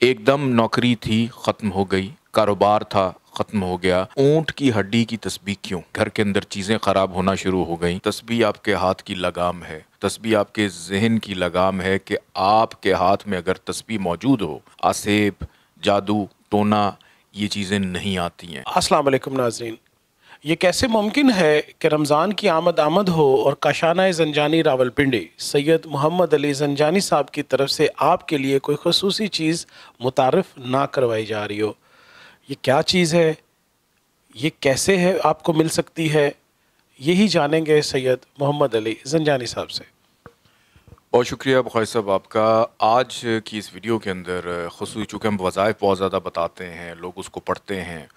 एकदम नौकरी थी ख़त्म हो गई, कारोबार था ख़त्म हो गया, ऊँट की हड्डी की तस्बीह क्यों? घर के अंदर चीज़ें ख़राब होना शुरू हो गई। तस्बीह आपके हाथ की लगाम है, तस्बीह आपके ज़हन की लगाम है कि आपके हाथ में अगर तस्बीह मौजूद हो, आसेब, जादू, टोना ये चीज़ें नहीं आती हैं। अस्सलाम वालेकुम नाज़रीन। ये कैसे मुमकिन है कि रमज़ान की आमद हो और काशाना ज़ंजानी रावलपिंडी सैयद मोहम्मद अली ज़ंजानी साहब की तरफ से आपके लिए कोई ख़ुसूसी चीज़ मुतारफ़ ना करवाई जा रही हो? ये क्या चीज़ है? ये कैसे है आपको मिल सकती है? यही जानेंगे सैयद मोहम्मद अली ज़ंजानी साहब से। बहुत शुक्रिया बुखारी साहब आपका। आज की इस वीडियो के अंदर ख़ुसूसी चूँकि हम वज़ाइफ बहुत ज़्यादा बताते हैं, लोग उसको पढ़ते हैं,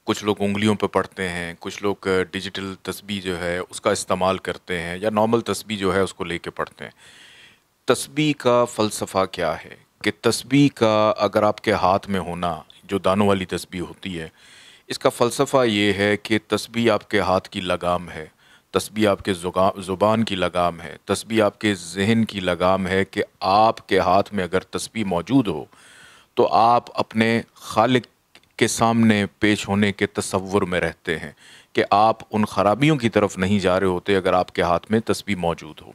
कुछ लोग उंगलियों पे पढ़ते हैं, कुछ लोग डिजिटल तस्बीह जो है उसका इस्तेमाल करते हैं या नॉर्मल तस्बीह जो है उसको लेके पढ़ते हैं। तस्बीह का फ़लसफ़ा क्या है कि तस्बीह का अगर आपके हाथ में होना, जो दानों वाली तस्बीह होती है, इसका फ़लसफ़ा ये है कि तस्बीह आपके हाथ की लगाम है, तस्बीह आपके ज़ुबान की लगाम है, तस्बीह आपके ज़हन की लगाम है कि आपके हाथ में अगर तस्बीह मौजूद हो, तो आप अपने खालिक के सामने पेश होने के तसव्वुर में रहते हैं कि आप उन खराबियों की तरफ नहीं जा रहे होते अगर आपके हाथ में तस्बीह मौजूद हो।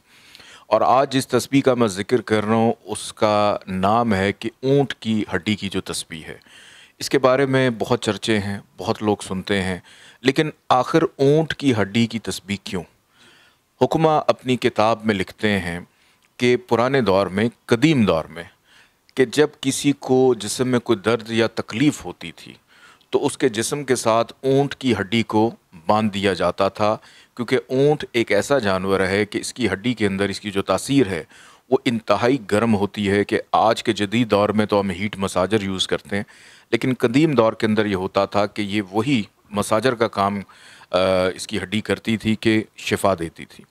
और आज जिस तस्बीह का मैं ज़िक्र कर रहा हूँ उसका नाम है कि ऊँट की हड्डी की जो तस्बीह है। इसके बारे में बहुत चर्चे हैं, बहुत लोग सुनते हैं, लेकिन आखिर ऊँट की हड्डी की तस्बीह क्यों? हुक्मा अपनी किताब में लिखते हैं कि पुराने दौर में, कदीम दौर में, कि जब किसी को जिस्म में कोई दर्द या तकलीफ़ होती थी तो उसके जिस्म के साथ ऊँट की हड्डी को बांध दिया जाता था, क्योंकि ऊँट एक ऐसा जानवर है कि इसकी हड्डी के अंदर इसकी जो तासीर है वो इंतहाई गर्म होती है कि आज के जदीद दौर में तो हम हीट मसाजर यूज़ करते हैं, लेकिन कदीम दौर के अंदर ये होता था कि ये वही मसाजर का काम इसकी हड्डी करती थी कि शिफा देती थी।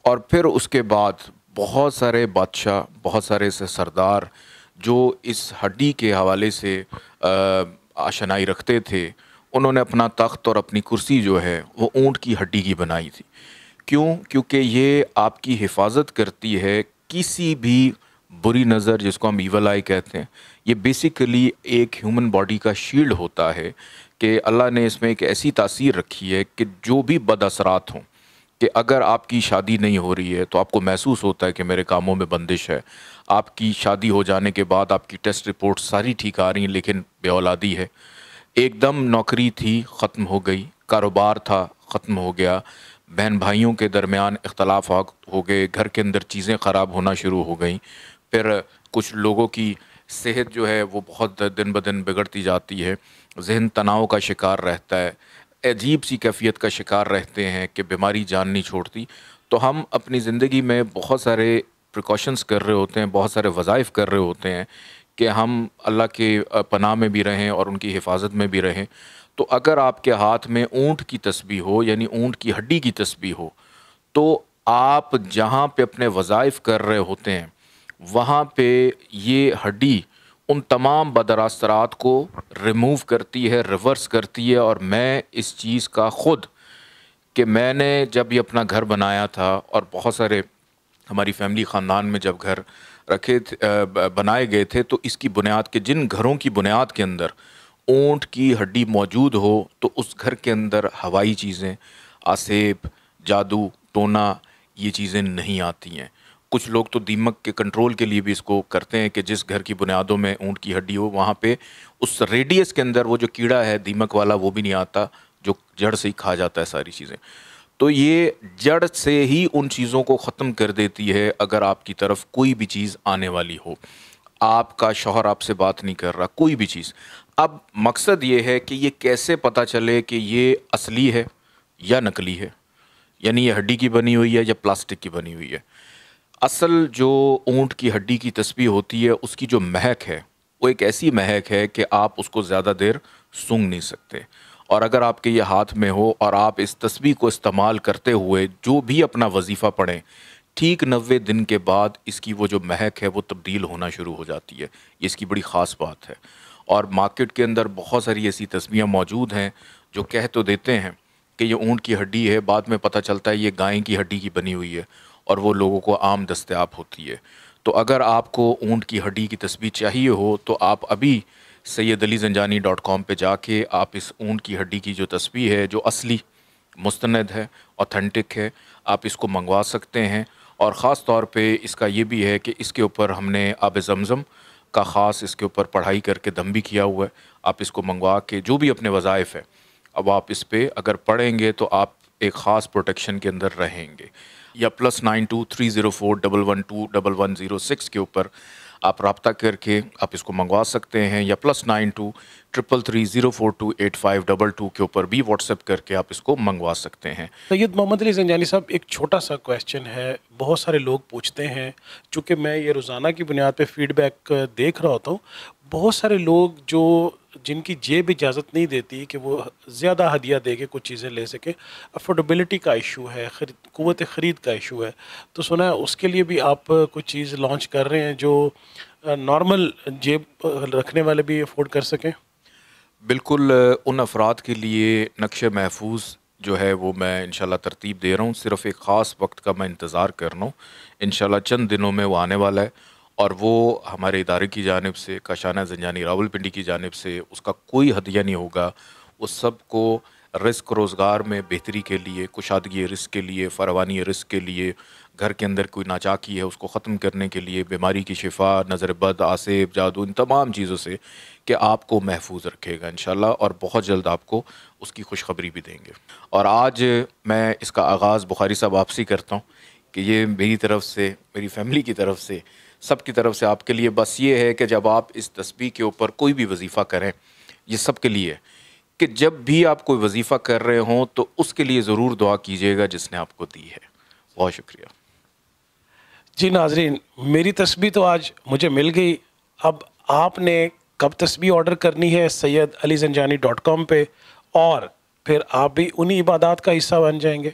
और फिर उसके बाद बहुत सारे बादशाह, बहुत सारे ऐसे सरदार जो इस हड्डी के हवाले से आशनाई रखते थे, उन्होंने अपना तख्त और अपनी कुर्सी जो है वो ऊँट की हड्डी की बनाई थी। क्यों? क्योंकि ये आपकी हिफाजत करती है किसी भी बुरी नज़र, जिसको हम ईवल आई कहते हैं। ये बेसिकली एक ह्यूमन बॉडी का शील्ड होता है कि अल्लाह ने इसमें एक ऐसी तासीर रखी है कि जो भी बद असरात हों, कि अगर आपकी शादी नहीं हो रही है तो आपको महसूस होता है कि मेरे कामों में बंदिश है। आपकी शादी हो जाने के बाद आपकी टेस्ट रिपोर्ट सारी ठीक आ रही हैं लेकिन बेऔलादी है। एकदम नौकरी थी ख़त्म हो गई, कारोबार था ख़त्म हो गया, बहन भाइयों के दरमियान इख्तलाफात हो गए, घर के अंदर चीज़ें ख़राब होना शुरू हो गई। फिर कुछ लोगों की सेहत जो है वो बहुत दिन ब दिन बिगड़ती जाती है, ज़हन तनाव का शिकार रहता है, अजीब सी कैफ़ियत का शिकार रहते हैं कि बीमारी जान नहीं छोड़ती। तो हम अपनी ज़िंदगी में बहुत सारे प्रिकॉशंस कर रहे होते हैं, बहुत सारे वज़ाइफ कर रहे होते हैं कि हम अल्लाह के पनाह में भी रहें और उनकी हिफाजत में भी रहें। तो अगर आपके हाथ में ऊँट की तस्बीह हो, यानी ऊँट की हड्डी की तस्बीह हो, तो आप जहाँ पे अपने वज़ाइफ कर रहे होते हैं वहाँ पे ये हड्डी उन तमाम बदअसरात को रिमूव करती है, रिवर्स करती है। और मैं इस चीज़ का ख़ुद, कि मैंने जब ये अपना घर बनाया था और बहुत सारे हमारी फैमिली ख़ानदान में जब घर रखे थे, बनाए गए थे, तो इसकी बुनियाद के, जिन घरों की बुनियाद के अंदर ऊँट की हड्डी मौजूद हो तो उस घर के अंदर हवाई चीज़ें, आसेब, जादू, टोना ये चीज़ें नहीं आती हैं। कुछ लोग तो दीमक के कंट्रोल के लिए भी इसको करते हैं कि जिस घर की बुनियादों में ऊँट की हड्डी हो वहाँ पे उस रेडियस के अंदर वो जो कीड़ा है दीमक वाला वो भी नहीं आता, जो जड़ से ही खा जाता है सारी चीज़ें। तो ये जड़ से ही उन चीज़ों को ख़त्म कर देती है अगर आपकी तरफ कोई भी चीज़ आने वाली हो। आपका शौहर आपसे बात नहीं कर रहा, कोई भी चीज़। अब मकसद ये है कि ये कैसे पता चले कि ये असली है या नकली है, यानी ये हड्डी की बनी हुई है या प्लास्टिक की बनी हुई है। असल जो ऊँट की हड्डी की तस्बीह होती है उसकी जो महक है वो एक ऐसी महक है कि आप उसको ज़्यादा देर सूंघ नहीं सकते। और अगर आपके ये हाथ में हो और आप इस तस्बीह को इस्तेमाल करते हुए जो भी अपना वजीफ़ा पढ़ें, ठीक 90 दिन के बाद इसकी वो जो महक है वो तब्दील होना शुरू हो जाती है। ये इसकी बड़ी ख़ास बात है। और मार्केट के अंदर बहुत सारी ऐसी तस्बीहें मौजूद हैं जो कह तो देते हैं कि ये ऊँट की हड्डी है, बाद में पता चलता है ये गाय की हड्डी की बनी हुई है और वो लोगों को आम दस्तयाब होती है। تو اگر آپ کو اونٹ کی ہڈی کی تسبیح چاہیے ہو تو آپ ابھی sayyidalizanjani.com پہ جا کے آپ اس اونٹ کی ہڈی کی جو تسبیح ہے جو اصلی مستند ہے، اوتھینٹک ہے، آپ اس کو منگوا سکتے ہیں۔ اور خاص طور پہ اس کا یہ بھی ہے کہ اس کے اوپر ہم نے آب زمزم کا خاص اس کے اوپر پڑھائی کر کے دم بھی کیا ہوا ہے۔ آپ اس کو منگوا کے جو بھی اپنے وظائف ہے اب آپ اس پہ اگر پڑھیں گے تو آپ ایک خاص پروٹیکشن کے اندر رہیں گے۔ یا +9230412106 کے اوپر آپ رابطہ کر کے آپ اس کو منگوا سکتے ہیں، یا +923330428522 کے اوپر بھی واٹس ایپ کر کے آپ اس کو منگوا سکتے ہیں۔ سید محمد علی زنجانی صاحب، ایک چھوٹا سا کویسچن ہے، بہت سارے لوگ پوچھتے ہیں، چونکہ میں یہ روزانہ کی بنیاد پہ فیڈ بیک دیکھ رہا ہوتا ہوں، بہت سارے لوگ جن کی جیب اجازت نہیں دیتی کہ وہ زیادہ ہدیہ دے کے کچھ چیزیں لے سکیں، افورڈیبلٹی کا ایشو ہے، قوت خرید کا ایشو ہے، تو سنا ہے اس کے لیے بھی آپ کچھ چیز لانچ کر رہے ہیں جو نارمل جیب رکھنے والے بھی افورڈ کر سکیں؟ بالکل، ان افراد کے لیے نقش محفوظ جو ہے وہ میں انشاءاللہ ترتیب دے رہا ہوں، صرف ایک خاص وقت کا میں انتظار کر رہا ہوں، انشاءاللہ چند دنوں میں وہ آنے والا ہے، اور وہ ہمارے ادارے کی جانب سے، کاشانہ زنجانی راولپنڈی کی جانب سے اس کا کوئی ہدیہ نہیں ہوگا، اس سب کو رزق روزگار میں بہتری کے لیے، کشادگی رزق کے لیے، فراوانی رزق کے لیے، گھر کے اندر کوئی ناچاکی ہے اس کو ختم کرنے کے لیے، بیماری کی شفا، نظر بد، آسیب، جادو، ان تمام چیزوں سے کہ آپ کو محفوظ رکھے گا انشاءاللہ، اور بہت جلد آپ کو اس کی خوشخبری بھی دیں گے۔ اور آج میں اس کا آغاز بخاری صاحب آپ سے کرتا ہوں کہ یہ میری طرف سے، میری فیملی کی طرف سے، سب کی طرف سے آپ کے لیے بس یہ ہے کہ جب آپ اس تسبیح کے اوپر کوئی بھی وظیفہ کریں، یہ سب کے لیے کہ جب بھی آپ کوئی وظیفہ کر رہے ہوں تو اس کے لیے ضرور دعا کیجیے گا جس نے آپ کو دی ہے۔ بہت شکریہ۔ جی ناظرین، میری تسبیح تو آج مجھے مل گئی، اب آپ نے کب تسبیح آرڈر کرنی ہے sayyidalizanjani.com پہ، اور پھر آپ بھی انہی عبادات کا حصہ بن جائیں گے۔